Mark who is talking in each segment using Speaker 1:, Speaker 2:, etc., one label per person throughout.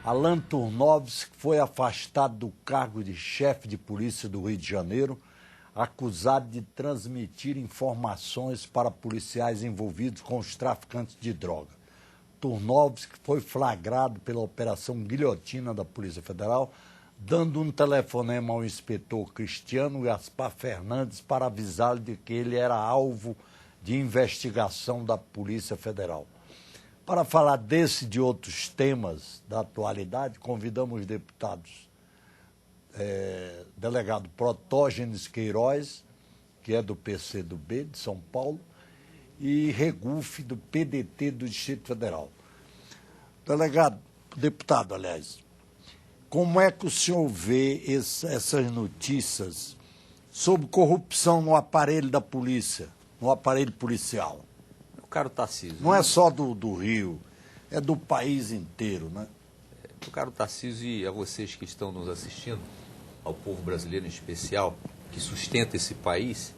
Speaker 1: Alan Turnovski foi afastado do cargo de chefe de polícia do Rio de Janeiro, acusado de transmitir informações para policiais envolvidos com os traficantes de droga. Turnovski foi flagrado pela Operação Guilhotina da Polícia Federal, dando um telefonema ao inspetor Cristiano Gaspar Fernandes para avisá-lo de que ele era alvo de investigação da Polícia Federal. Para falar desse e de outros temas da atualidade, convidamos os deputados delegado Protógenes Queiroz, que é do PCdoB de São Paulo, e Regufe, do PDT do Distrito Federal. Deputado, como é que o senhor vê essas notícias sobre corrupção no aparelho da polícia, no aparelho policial?
Speaker 2: Meu caro Tarcísio...
Speaker 1: Não é só do Rio, é do país inteiro, né?
Speaker 2: Meu caro Tarcísio, e a vocês que estão nos assistindo, ao povo brasileiro em especial, que sustenta esse país,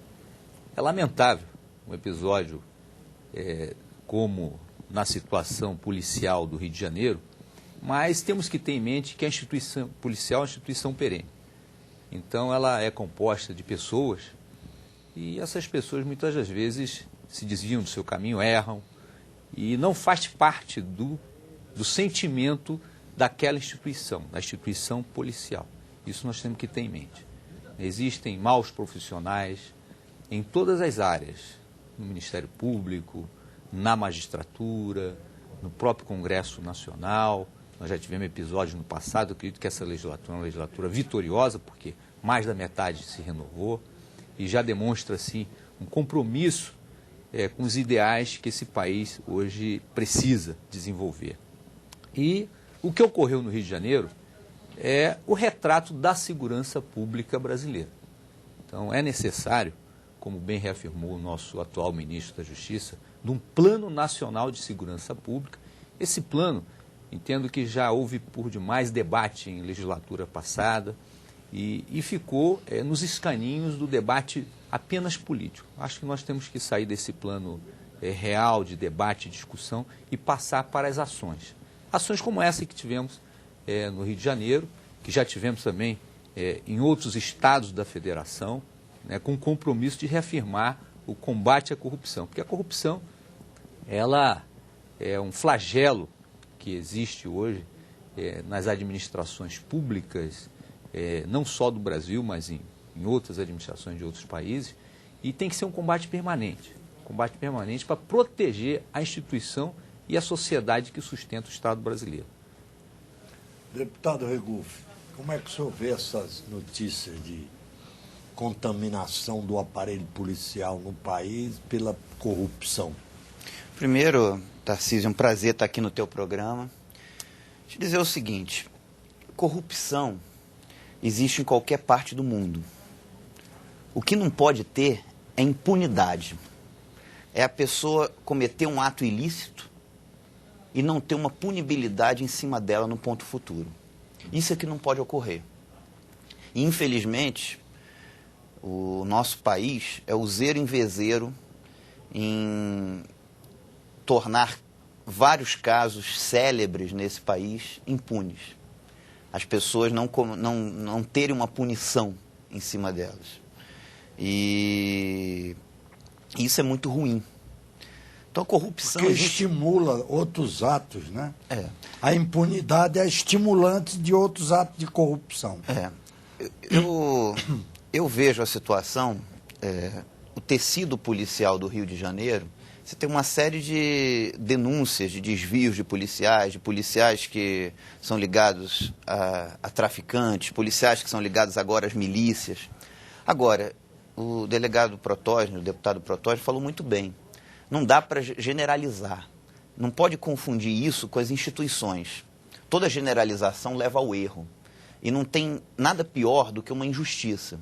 Speaker 2: é lamentável um episódio como na situação policial do Rio de Janeiro, mas temos que ter em mente que a instituição policial é uma instituição perene. Então, ela é composta de pessoas e essas pessoas muitas das vezes se desviam do seu caminho, erram e não faz parte do sentimento daquela instituição, da instituição policial. Isso nós temos que ter em mente. Existem maus profissionais em todas as áreas, no Ministério Público, na magistratura, no próprio Congresso Nacional. Nós já tivemos episódios no passado, eu acredito que essa legislatura é uma legislatura vitoriosa, porque mais da metade se renovou e já demonstra, assim, um compromisso com os ideais que esse país hoje precisa desenvolver. E o que ocorreu no Rio de Janeiro é o retrato da segurança pública brasileira. Então, é necessário, como bem reafirmou o nosso atual ministro da Justiça, de um Plano Nacional de Segurança Pública. Esse plano, entendo que já houve por demais debate em legislatura passada e ficou nos escaninhos do debate apenas político. Acho que nós temos que sair desse plano real de debate e discussão e passar para as ações. Ações como essa que tivemos no Rio de Janeiro, que já tivemos também em outros estados da federação, com o compromisso de reafirmar o combate à corrupção. Porque a corrupção, ela é um flagelo que existe hoje nas administrações públicas, não só do Brasil, mas em outras administrações de outros países, e tem que ser um combate permanente para proteger a instituição e a sociedade que sustenta o Estado brasileiro.
Speaker 1: Deputado Regufe, como é que o senhor vê essas notícias de contaminação do aparelho policial no país pela corrupção?
Speaker 3: Primeiro, Tarcísio, é um prazer estar aqui no teu programa. Deixa eu dizer o seguinte, corrupção existe em qualquer parte do mundo. O que não pode ter é impunidade. É a pessoa cometer um ato ilícito e não ter uma punibilidade em cima dela no ponto futuro. Isso é que não pode ocorrer. E, infelizmente, o nosso país é useiro em vezeiro em tornar vários casos célebres nesse país impunes. As pessoas não terem uma punição em cima delas. E isso é muito ruim. Então, a corrupção...
Speaker 1: Porque estimula outros atos, né? A impunidade é estimulante de outros atos de corrupção.
Speaker 3: Eu vejo a situação, o tecido policial do Rio de Janeiro, você tem uma série de denúncias de desvios de policiais que são ligados a traficantes, policiais que são ligados agora às milícias. Agora, o delegado Protógenes, o deputado Protógenes, falou muito bem. Não dá para generalizar. Não pode confundir isso com as instituições. Toda generalização leva ao erro. E não tem nada pior do que uma injustiça.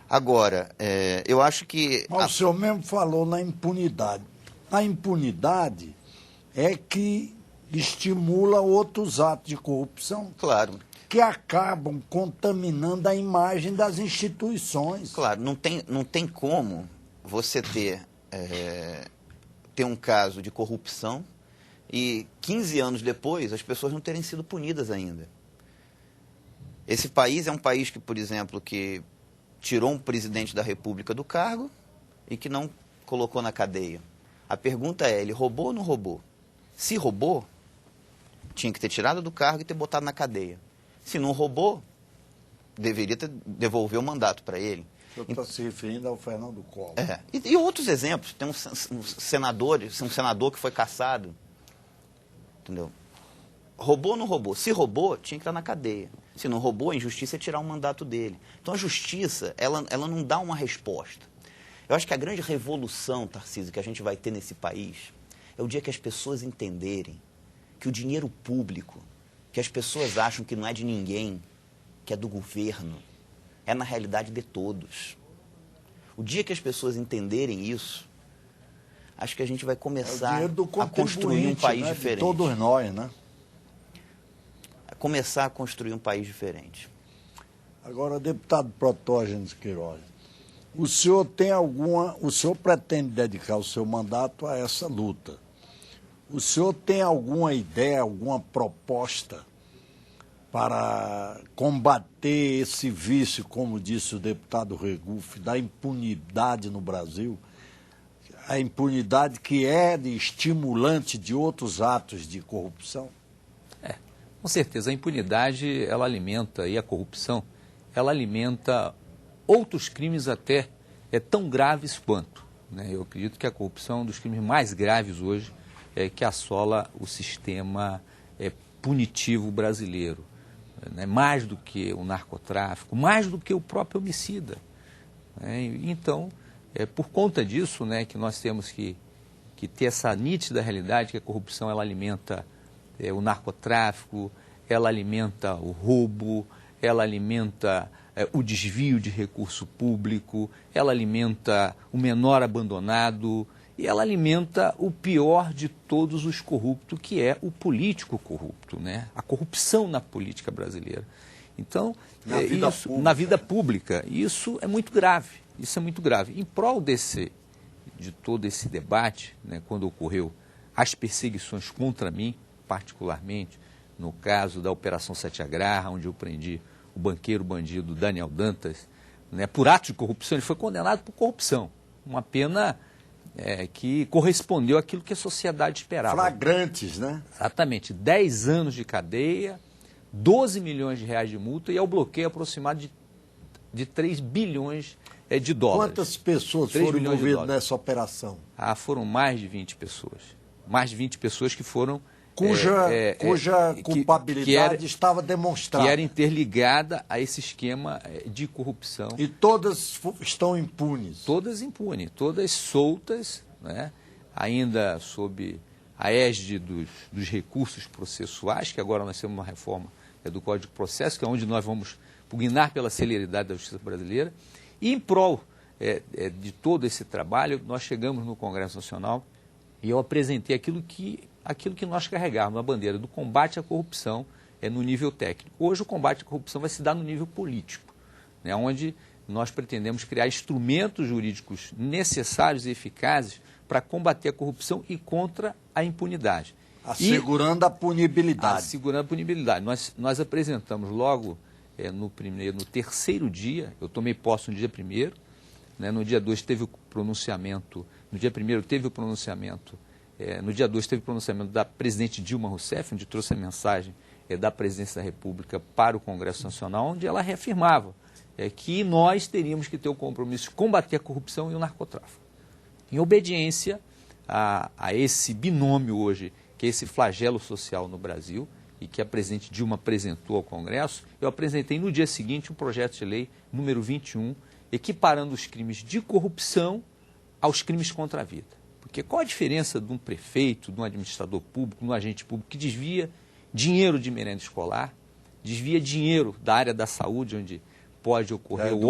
Speaker 3: Agora, eu acho que...
Speaker 1: Mas o senhor mesmo falou na impunidade. A impunidade é que estimula outros atos de corrupção.
Speaker 3: Claro.
Speaker 1: Que acabam contaminando a imagem das instituições.
Speaker 3: Claro, não tem como você ter um caso de corrupção e 15 anos depois as pessoas não terem sido punidas ainda. Esse país é um país que, por exemplo, que tirou um presidente da República do cargo e que não colocou na cadeia. A pergunta é, ele roubou ou não roubou? Se roubou, tinha que ter tirado do cargo e ter botado na cadeia. Se não roubou, deveria devolver o mandato para ele.
Speaker 1: O senhor está se referindo ao Fernando Collor.
Speaker 3: E outros exemplos. Tem um senador que foi cassado. Entendeu? Roubou ou não roubou? Se roubou, tinha que estar na cadeia. Se não roubou, a injustiça é tirar o mandato dele. Então a justiça, ela não dá uma resposta. Eu acho que a grande revolução, Tarcísio, que a gente vai ter nesse país é o dia que as pessoas entenderem que o dinheiro público, que as pessoas acham que não é de ninguém, que é do governo, é na realidade de todos. O dia que as pessoas entenderem isso, acho que a gente vai começar a construir um país diferente.
Speaker 1: De todos nós, né?
Speaker 3: Começar a construir um país diferente.
Speaker 1: Agora, deputado Protógenes Queiroz, o senhor pretende dedicar o seu mandato a essa luta. O senhor tem alguma ideia, alguma proposta para combater esse vício, como disse o deputado Regufe, da impunidade no Brasil? A impunidade que é estimulante de outros atos de corrupção?
Speaker 2: Com certeza, a impunidade, ela alimenta, e a corrupção, ela alimenta outros crimes até tão graves quanto. Né? Eu acredito que a corrupção é um dos crimes mais graves hoje que assola o sistema punitivo brasileiro. Né? Mais do que o narcotráfico, mais do que o próprio homicida. Né? Então, por conta disso, né, que nós temos que ter essa nítida realidade que a corrupção ela alimenta o narcotráfico, ela alimenta o roubo, ela alimenta o desvio de recurso público, ela alimenta o menor abandonado e ela alimenta o pior de todos os corruptos, que é o político corrupto, né? A corrupção na política brasileira. Então, na vida pública, isso é muito grave, isso é muito grave. Em prol de todo esse debate, né, quando ocorreu as perseguições contra mim, particularmente no caso da Operação Satyagraha, onde eu prendi o banqueiro bandido Daniel Dantas, né, por ato de corrupção. Ele foi condenado por corrupção, uma pena que correspondeu àquilo que a sociedade esperava.
Speaker 1: Flagrantes, né?
Speaker 2: Exatamente, 10 anos de cadeia, 12 milhões de reais de multa e ao bloqueio aproximado de 3 bilhões de dólares.
Speaker 1: Quantas pessoas foram envolvidas nessa operação?
Speaker 2: Foram mais de 20 pessoas. Mais de 20 pessoas que foram...
Speaker 1: Cuja culpabilidade estava demonstrada.
Speaker 2: Que era interligada a esse esquema de corrupção.
Speaker 1: E todas estão impunes?
Speaker 2: Todas impunes, todas soltas, né? Ainda sob a égide dos recursos processuais, que agora nós temos uma reforma do Código de Processo, que é onde nós vamos pugnar pela celeridade da justiça brasileira. E em prol de todo esse trabalho, nós chegamos no Congresso Nacional e eu apresentei aquilo que nós carregávamos, a bandeira do combate à corrupção no nível técnico. Hoje o combate à corrupção vai se dar no nível político, né, onde nós pretendemos criar instrumentos jurídicos necessários e eficazes para combater a corrupção e contra a impunidade.
Speaker 1: Assegurando a punibilidade.
Speaker 2: Assegurando a punibilidade. Nós apresentamos logo no terceiro dia, eu tomei posse no dia 1º, né, no dia 2 teve o pronunciamento, no dia 1º teve o pronunciamento, no dia 2 teve o pronunciamento da presidente Dilma Rousseff, onde trouxe a mensagem da presidência da República para o Congresso Nacional, onde ela reafirmava que nós teríamos que ter o compromisso de combater a corrupção e o narcotráfico. Em obediência a esse binômio hoje, que é esse flagelo social no Brasil, e que a presidente Dilma apresentou ao Congresso, eu apresentei no dia seguinte um projeto de lei número 21, equiparando os crimes de corrupção aos crimes contra a vida. Porque qual a diferença de um prefeito, de um administrador público, de um agente público que desvia dinheiro de merenda escolar, desvia dinheiro da área da saúde, onde pode ocorrer o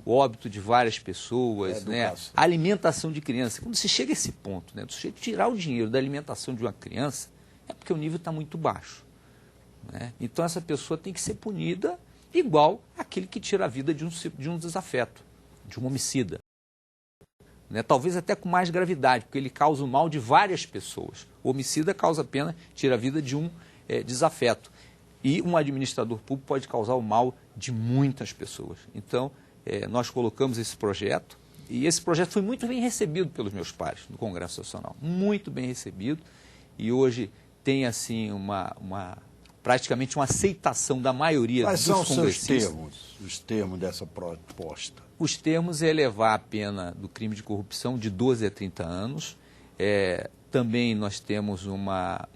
Speaker 2: óbito de várias pessoas, né? A alimentação de criança. Quando se chega a esse ponto, né, do sujeito tirar o dinheiro da alimentação de uma criança, é porque o nível está muito baixo. Né? Então essa pessoa tem que ser punida igual aquele que tira a vida de um desafeto, de um homicida. né? Talvez até com mais gravidade, porque ele causa o mal de várias pessoas. O homicida causa pena, tira a vida de um desafeto. E um administrador público pode causar o mal de muitas pessoas. Então, nós colocamos esse projeto, e esse projeto foi muito bem recebido pelos meus pares no Congresso Nacional. Muito bem recebido, e hoje tem assim praticamente uma aceitação da maioria dos congressistas. Quais
Speaker 1: são os termos dessa proposta?
Speaker 2: Os termos é elevar a pena do crime de corrupção de 12 a 30 anos. Também nós temos uma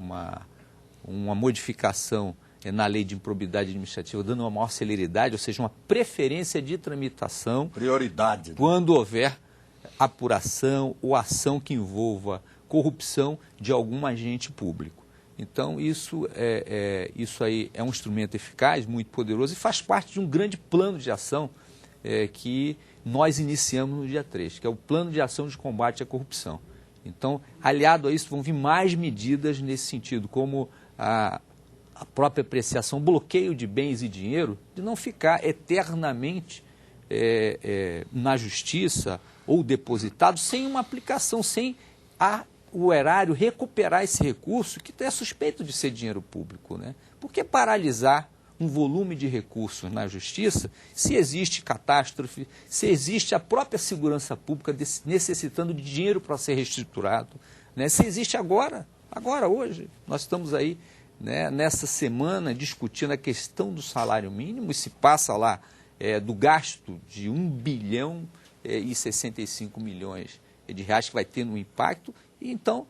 Speaker 2: modificação na lei de improbidade administrativa, dando uma maior celeridade, ou seja, uma preferência de tramitação.
Speaker 1: Prioridade. Né?
Speaker 2: Quando houver apuração ou ação que envolva corrupção de algum agente público. Então, isso aí é um instrumento eficaz, muito poderoso, e faz parte de um grande plano de ação que nós iniciamos no dia 3, que é o Plano de Ação de Combate à Corrupção. Então, aliado a isso, vão vir mais medidas nesse sentido, como a própria apreciação, bloqueio de bens e dinheiro, de não ficar eternamente na justiça ou depositado sem uma aplicação, sem o erário recuperar esse recurso que é suspeito de ser dinheiro público, né? Por que paralisar um volume de recursos na justiça se existe catástrofe, se existe a própria segurança pública necessitando de dinheiro para ser reestruturado, né? Se existe agora, hoje, nós estamos aí, né, nessa semana discutindo a questão do salário mínimo, e se passa lá do gasto de 1 bilhão e 65 milhões de reais que vai ter no impacto. E então,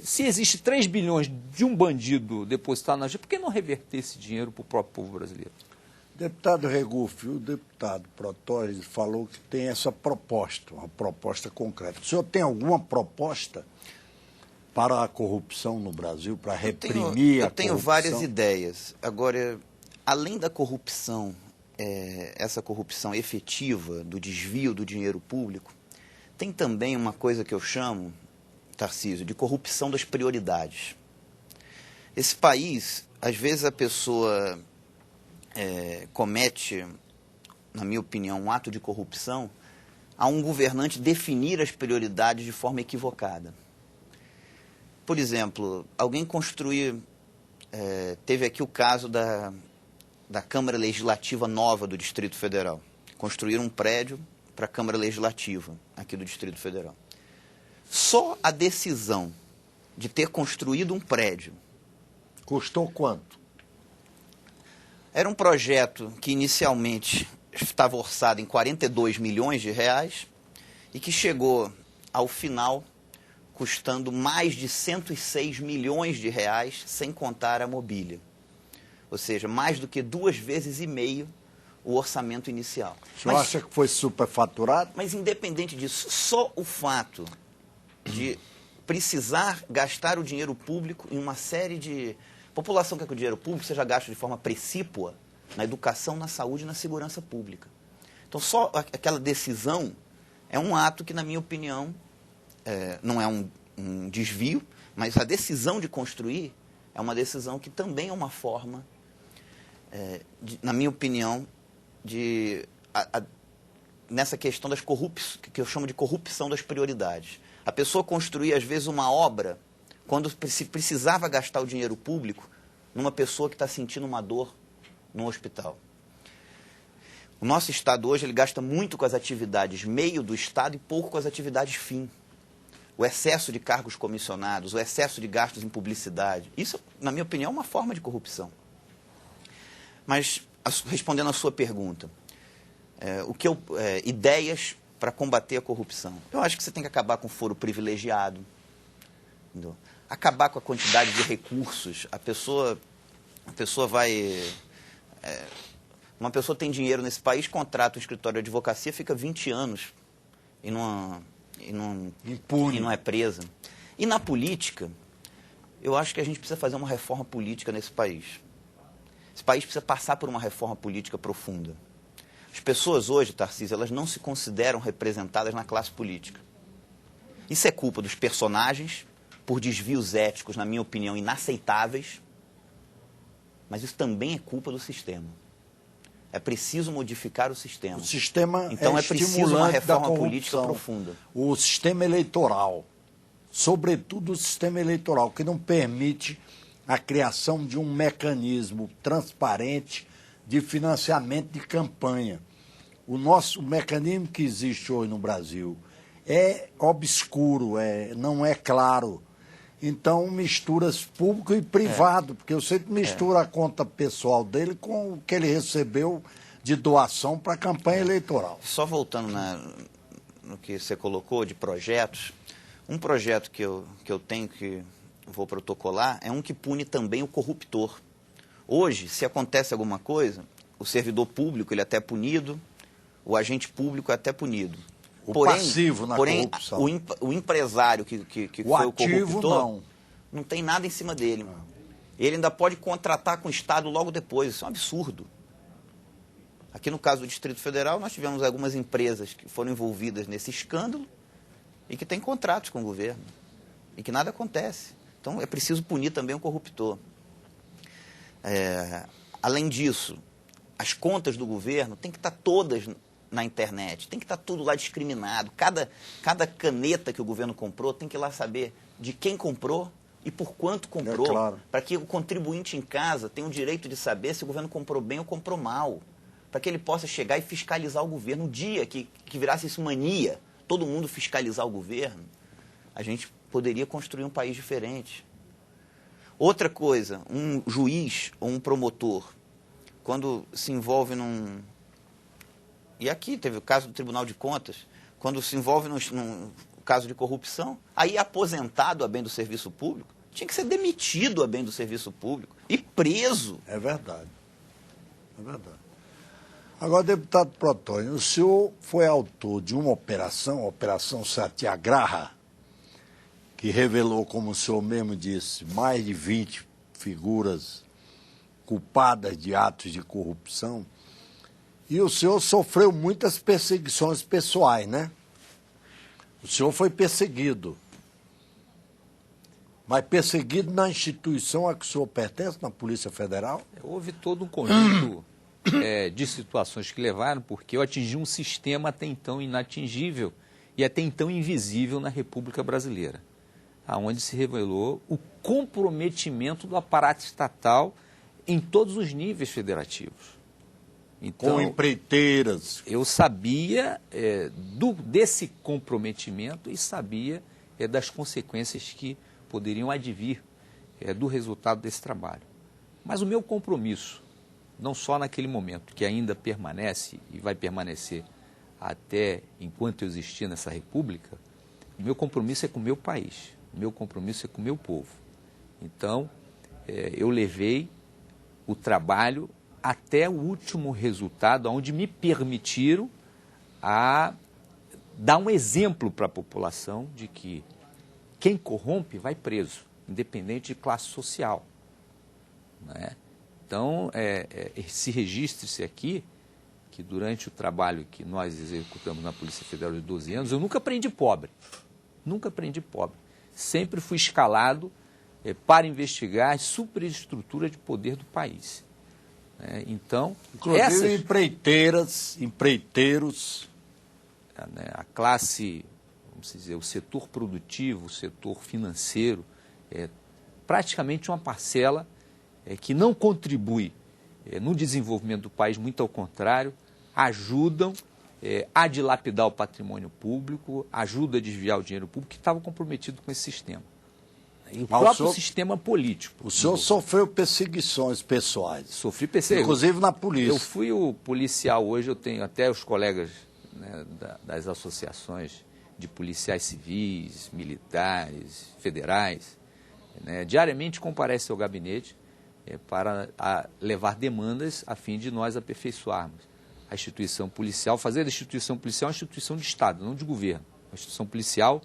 Speaker 2: se existe 3 bilhões de um bandido depositado na justiça, por que não reverter esse dinheiro para o próprio povo brasileiro?
Speaker 1: Deputado Regufe, o deputado Protório falou que tem essa proposta, uma proposta concreta. O senhor tem alguma proposta para a corrupção no Brasil, para reprimir a corrupção?
Speaker 3: Eu tenho várias ideias. Agora, além da corrupção, essa corrupção efetiva do desvio do dinheiro público, tem também uma coisa que eu chamo, Tarcísio, de corrupção das prioridades. Esse país, às vezes a pessoa comete, na minha opinião, um ato de corrupção a um governante definir as prioridades de forma equivocada. Por exemplo, alguém teve aqui o caso da Câmara Legislativa nova do Distrito Federal. Construíram um prédio para a Câmara Legislativa aqui do Distrito Federal. Só a decisão de ter construído um prédio.
Speaker 1: Custou quanto?
Speaker 3: Era um projeto que inicialmente estava orçado em 42 milhões de reais e que chegou ao final custando mais de 106 milhões de reais, sem contar a mobília. Ou seja, mais do que 2,5 vezes o orçamento inicial.
Speaker 1: O senhor acha que foi superfaturado?
Speaker 3: Mas, independente disso, só o fato de precisar gastar o dinheiro público em uma série de... A população quer que o dinheiro público seja gasto de forma precípua na educação, na saúde e na segurança pública. Então, só aquela decisão é um ato que, na minha opinião, não é um desvio, mas a decisão de construir é uma decisão que também é uma forma, na minha opinião, nessa questão das que eu chamo de corrupção das prioridades. A pessoa construir, às vezes, uma obra quando se precisava gastar o dinheiro público numa pessoa que está sentindo uma dor no hospital. O nosso Estado hoje ele gasta muito com as atividades meio do Estado e pouco com as atividades fim. O excesso de cargos comissionados, o excesso de gastos em publicidade. Isso, na minha opinião, é uma forma de corrupção. Mas, respondendo à sua pergunta, ideias para combater a corrupção. Eu acho que você tem que acabar com o foro privilegiado, entendeu? Acabar com a quantidade de recursos. A pessoa vai... uma pessoa tem dinheiro nesse país, contrata um escritório de advocacia, fica 20 anos e não é presa. E na política, eu acho que a gente precisa fazer uma reforma política nesse país. Esse país precisa passar por uma reforma política profunda. As pessoas hoje, Tarcísio, elas não se consideram representadas na classe política. Isso é culpa dos personagens, por desvios éticos, na minha opinião, inaceitáveis, mas isso também é culpa do sistema. É preciso modificar o sistema.
Speaker 1: O sistema
Speaker 3: então é preciso uma reforma política
Speaker 1: corrupção.
Speaker 3: profunda.
Speaker 1: O sistema eleitoral, sobretudo o sistema eleitoral, que não permite a criação de um mecanismo transparente de financiamento de campanha. O mecanismo que existe hoje no Brasil é obscuro, não é claro. Então, misturas público e privado, porque você mistura a conta pessoal dele com o que ele recebeu de doação para a campanha eleitoral.
Speaker 3: Só voltando no que você colocou de projetos, um projeto que eu tenho, que vou protocolar, é um que pune também o corruptor. Hoje, se acontece alguma coisa, o servidor público ele é até punido, o agente público é até punido.
Speaker 1: Passivo na corrupção.
Speaker 3: O empresário que foi o corruptor, não tem nada em cima dele. Ele ainda pode contratar com o Estado logo depois. Isso é um absurdo. Aqui no caso do Distrito Federal, nós tivemos algumas empresas que foram envolvidas nesse escândalo e que têm contratos com o governo. E que nada acontece. Então é preciso punir também o corruptor. Além disso, as contas do governo têm que estar todas na internet, tem que estar tudo lá discriminado. Cada caneta que o governo comprou tem que ir lá saber de quem comprou e por quanto comprou,
Speaker 1: claro.
Speaker 3: Para que o contribuinte em casa tenha o direito de saber se o governo comprou bem ou comprou mal, para que ele possa chegar e fiscalizar o governo. Um dia que virasse isso mania, todo mundo fiscalizar o governo, a gente poderia construir um país diferente. Outra coisa, um juiz ou um promotor, quando se envolve E aqui teve o caso do Tribunal de Contas, quando se envolve num caso de corrupção, aí aposentado a bem do serviço público, tinha que ser demitido a bem do serviço público e preso.
Speaker 1: É verdade. É verdade. Agora, deputado Protónio, o senhor foi autor de uma operação, a Operação Satyagraha, que revelou, como o senhor mesmo disse, mais de 20 figuras culpadas de atos de corrupção. E o senhor sofreu muitas perseguições pessoais, né? O senhor foi perseguido. Mas perseguido na instituição a que o senhor pertence, na Polícia Federal?
Speaker 2: Houve todo um conjunto de situações que levaram, porque eu atingi um sistema até então inatingível e até então invisível na República Brasileira, aonde se revelou o comprometimento do aparato estatal em todos os níveis federativos. Então,
Speaker 1: com empreiteiras.
Speaker 2: Eu sabia desse comprometimento e sabia das consequências que poderiam advir do resultado desse trabalho. Mas o meu compromisso, não só naquele momento, que ainda permanece e vai permanecer até enquanto eu existir nessa república, o meu compromisso é com o meu país, o meu compromisso é com o meu povo. Então, eu levei o trabalho até o último resultado, onde me permitiram dar um exemplo para a população de que quem corrompe vai preso, independente de classe social. Né? Então, se registre-se aqui que durante o trabalho que nós executamos na Polícia Federal de 12 anos, eu nunca aprendi pobre. Nunca aprendi pobre. Sempre fui escalado para investigar a superestrutura de poder do país. Então,
Speaker 1: inclusive empreiteiros,
Speaker 2: a classe, vamos dizer, o setor produtivo, o setor financeiro, praticamente uma parcela que não contribui no desenvolvimento do país, muito ao contrário, ajudam a dilapidar o patrimônio público, ajudam a desviar o dinheiro público que estava comprometido com esse sistema. E o próprio sistema político.
Speaker 1: O senhor sofreu perseguições pessoais.
Speaker 2: Sofri perseguições.
Speaker 1: Inclusive na polícia.
Speaker 2: Eu fui o policial, hoje eu tenho até os colegas das associações de policiais civis, militares, federais, diariamente comparecem ao gabinete para levar demandas a fim de nós aperfeiçoarmos a instituição policial, fazer da instituição policial uma instituição de Estado, não de governo. Uma instituição policial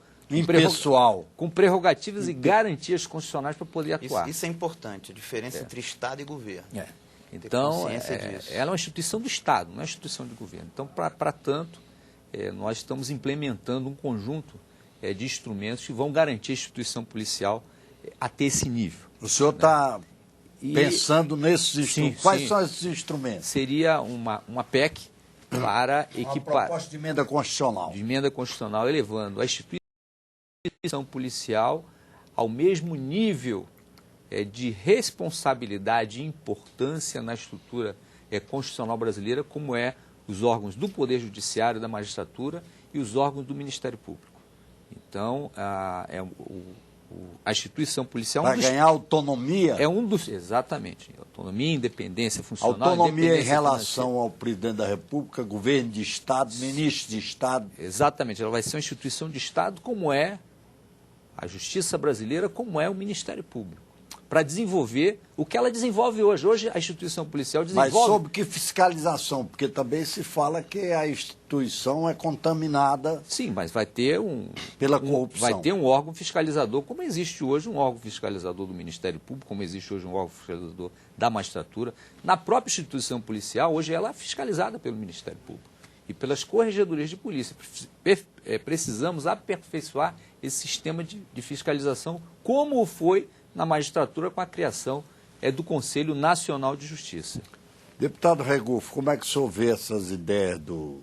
Speaker 2: com prerrogativas e garantias constitucionais para poder atuar.
Speaker 3: Isso é importante, a diferença entre Estado e governo.
Speaker 2: Então, ela é uma instituição do Estado, não é uma instituição de governo. Então, para tanto, nós estamos implementando um conjunto de instrumentos que vão garantir a instituição policial a ter esse nível.
Speaker 1: O senhor está Pensando nesses instrumentos. Quais
Speaker 2: sim.
Speaker 1: são esses instrumentos?
Speaker 2: Seria uma PEC para equipar...
Speaker 1: Uma proposta de emenda constitucional.
Speaker 2: De emenda constitucional, elevando a instituição policial ao mesmo nível de responsabilidade e importância na estrutura constitucional brasileira, como os órgãos do Poder Judiciário, da Magistratura e os órgãos do Ministério Público. Então, a instituição policial...
Speaker 1: Para ganhar autonomia?
Speaker 2: Exatamente. Autonomia, independência funcional...
Speaker 1: Autonomia em relação ao presidente da República, governo de Estado, ministro de Estado...
Speaker 2: Exatamente. Ela vai ser uma instituição de Estado como é a Justiça brasileira, como é o Ministério Público, para desenvolver o que ela desenvolve hoje. Hoje a instituição policial desenvolve...
Speaker 1: Mas sob que fiscalização? Porque também se fala que a instituição é contaminada...
Speaker 2: Sim, mas vai ter
Speaker 1: pela corrupção.
Speaker 2: Vai ter um órgão fiscalizador, como existe hoje um órgão fiscalizador do Ministério Público, como existe hoje um órgão fiscalizador da Magistratura. Na própria instituição policial, hoje ela é fiscalizada pelo Ministério Público e pelas corregedorias de polícia. Precisamos aperfeiçoar esse sistema de fiscalização, como foi na magistratura com a criação do Conselho Nacional de Justiça.
Speaker 1: Deputado Regufo, como é que o senhor vê essas ideias do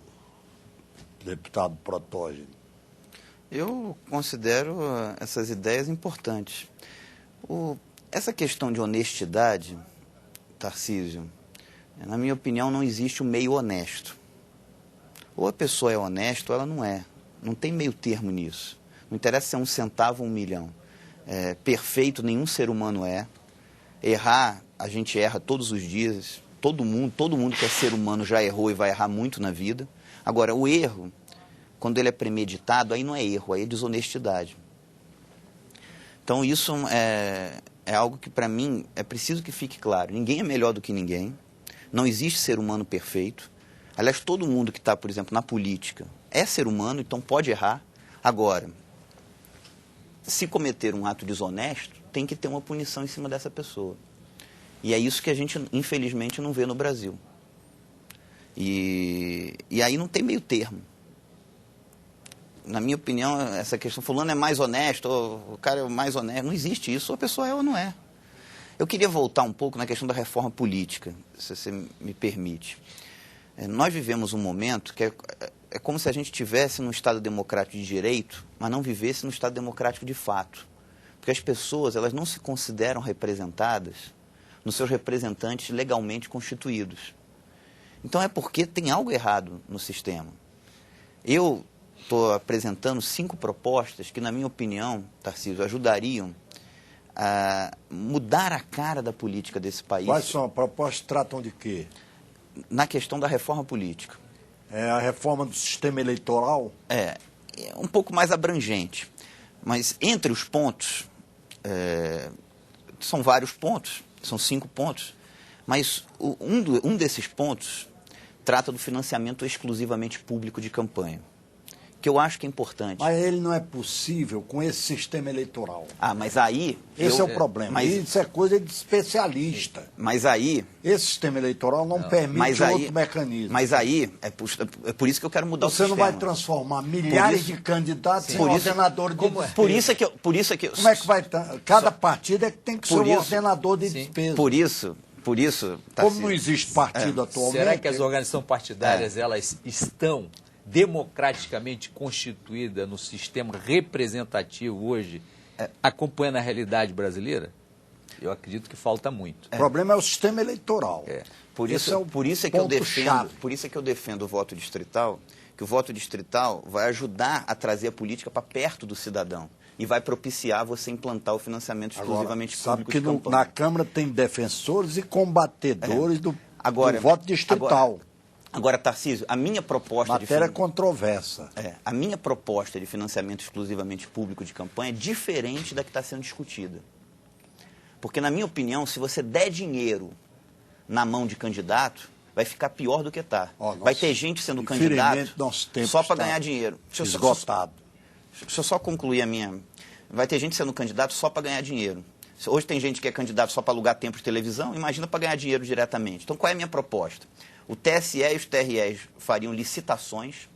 Speaker 1: deputado Protógenes?
Speaker 3: Eu considero essas ideias importantes. Essa questão de honestidade, Tarcísio, na minha opinião, não existe um meio honesto. Ou a pessoa é honesta ou ela não é. Não tem meio termo nisso. Não interessa se é 1 centavo ou 1 milhão. Perfeito nenhum ser humano é. Errar, a gente erra todos os dias. Todo mundo que é ser humano já errou e vai errar muito na vida. Agora, o erro, quando ele é premeditado, aí não é erro, aí é desonestidade. Então, isso é algo que, para mim, é preciso que fique claro. Ninguém é melhor do que ninguém. Não existe ser humano perfeito. Aliás, todo mundo que está, por exemplo, na política é ser humano, então pode errar. Agora, se cometer um ato desonesto, tem que ter uma punição em cima dessa pessoa. E é isso que a gente, infelizmente, não vê no Brasil. E aí não tem meio termo. Na minha opinião, essa questão, fulano é mais honesto, ou o cara é mais honesto, não existe isso, ou a pessoa é ou não é. Eu queria voltar um pouco na questão da reforma política, se você me permite. Nós vivemos um momento que é como se a gente estivesse num Estado democrático de direito, mas não vivesse num Estado democrático de fato. Porque as pessoas, elas não se consideram representadas nos seus representantes legalmente constituídos. Então é porque tem algo errado no sistema. Eu estou apresentando 5 propostas que, na minha opinião, Tarcísio, ajudariam a mudar a cara da política desse país.
Speaker 1: Quais são as propostas que tratam de quê?
Speaker 3: Na questão da reforma política.
Speaker 1: A reforma do sistema eleitoral?
Speaker 3: É um pouco mais abrangente. Mas entre os pontos, são vários pontos, são 5 pontos, mas um desses pontos trata do financiamento exclusivamente público de campanha, que eu acho que é importante.
Speaker 1: Mas ele não é possível com esse sistema eleitoral.
Speaker 3: Mas aí...
Speaker 1: Esse é o problema. Isso é coisa de especialista.
Speaker 3: Mas aí...
Speaker 1: Esse sistema eleitoral não permite outro mecanismo.
Speaker 3: Mas aí, é por isso que eu quero mudar o sistema.
Speaker 1: Você não vai transformar milhares de candidatos em ordenadores de despesa.
Speaker 3: Por isso é que...
Speaker 1: Como é que vai... Cada partido tem que ser um ordenador de despesa.
Speaker 3: Por isso...
Speaker 1: Como não existe partido atualmente...
Speaker 2: Será que as organizações partidárias elas estão democraticamente constituídas no sistema representativo hoje, acompanhando a realidade brasileira? Eu acredito que falta muito.
Speaker 1: O problema é o sistema eleitoral.
Speaker 3: Por isso é que eu defendo o voto distrital, que o voto distrital vai ajudar a trazer a política para perto do cidadão. E vai propiciar você implantar o financiamento exclusivamente público de campanha.
Speaker 1: Sabe que na Câmara tem defensores e combatedores do voto distrital.
Speaker 3: Agora, Tarcísio, a minha proposta...
Speaker 1: Matéria controversa.
Speaker 3: A minha proposta de financiamento exclusivamente público de campanha é diferente da que está sendo discutida. Porque, na minha opinião, se você der dinheiro na mão de candidato, vai ficar pior do que está. Vai ter gente sendo candidato só para ganhar dinheiro.
Speaker 1: Esgotado.
Speaker 3: Deixa eu só concluir a minha... Vai ter gente sendo candidato só para ganhar dinheiro. Hoje tem gente que é candidato só para alugar tempo de televisão, imagina para ganhar dinheiro diretamente. Então, qual é a minha proposta? O TSE e os TREs fariam licitações,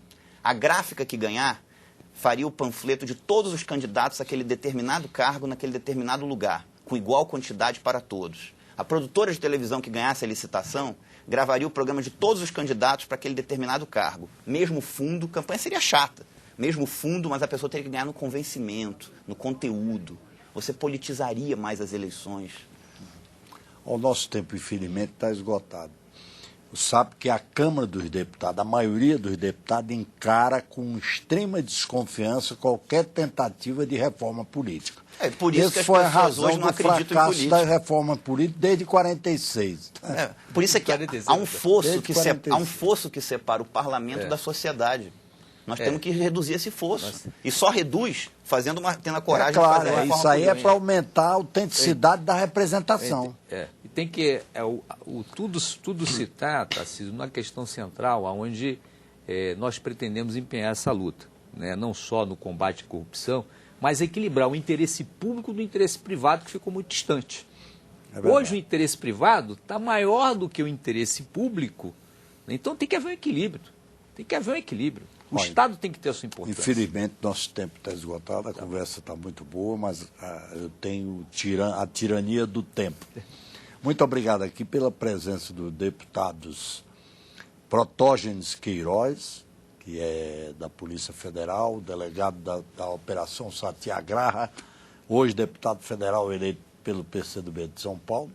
Speaker 3: a gráfica que ganhar faria o panfleto de todos os candidatos àquele determinado cargo, naquele determinado lugar, com igual quantidade para todos. A produtora de televisão que ganhasse a licitação gravaria o programa de todos os candidatos para aquele determinado cargo. Mesmo fundo, campanha seria chata. Mesmo fundo, mas a pessoa teria que ganhar no convencimento, no conteúdo. Você politizaria mais as eleições.
Speaker 1: O nosso tempo, infelizmente, está esgotado. Você sabe que a Câmara dos Deputados, a maioria dos deputados, encara com extrema desconfiança qualquer tentativa de reforma política.
Speaker 3: É por isso que as
Speaker 1: foi a
Speaker 3: pessoas
Speaker 1: razão
Speaker 3: hoje não
Speaker 1: do
Speaker 3: acreditam em
Speaker 1: fracasso
Speaker 3: política.
Speaker 1: da reforma política desde 46.
Speaker 3: Por isso é que há um fosso que separa o parlamento da sociedade. Nós temos que reduzir esse fosso. E só reduz tendo a coragem de fazer a reforma
Speaker 1: isso aí é
Speaker 3: política.
Speaker 1: para aumentar a autenticidade da representação.
Speaker 2: E tem que tudo citar, Tarcísio, numa questão central, onde nós pretendemos empenhar essa luta, né? Não só no combate à corrupção, mas equilibrar o interesse público do interesse privado, que ficou muito distante. Hoje o interesse privado está maior do que o interesse público, né? Então tem que haver um equilíbrio. Tem que haver um equilíbrio. O Estado tem que ter a sua importância.
Speaker 1: Infelizmente, nosso tempo está esgotado, a conversa está muito boa, mas eu tenho a tirania do tempo. Muito obrigado aqui pela presença dos deputados Protógenes Queiroz, que é da Polícia Federal, delegado da Operação Satyagraha, hoje deputado federal eleito pelo PCdoB de São Paulo,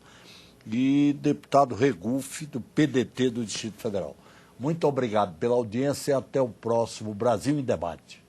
Speaker 1: e deputado Regufe, do PDT do Distrito Federal. Muito obrigado pela audiência e até o próximo Brasil em Debate.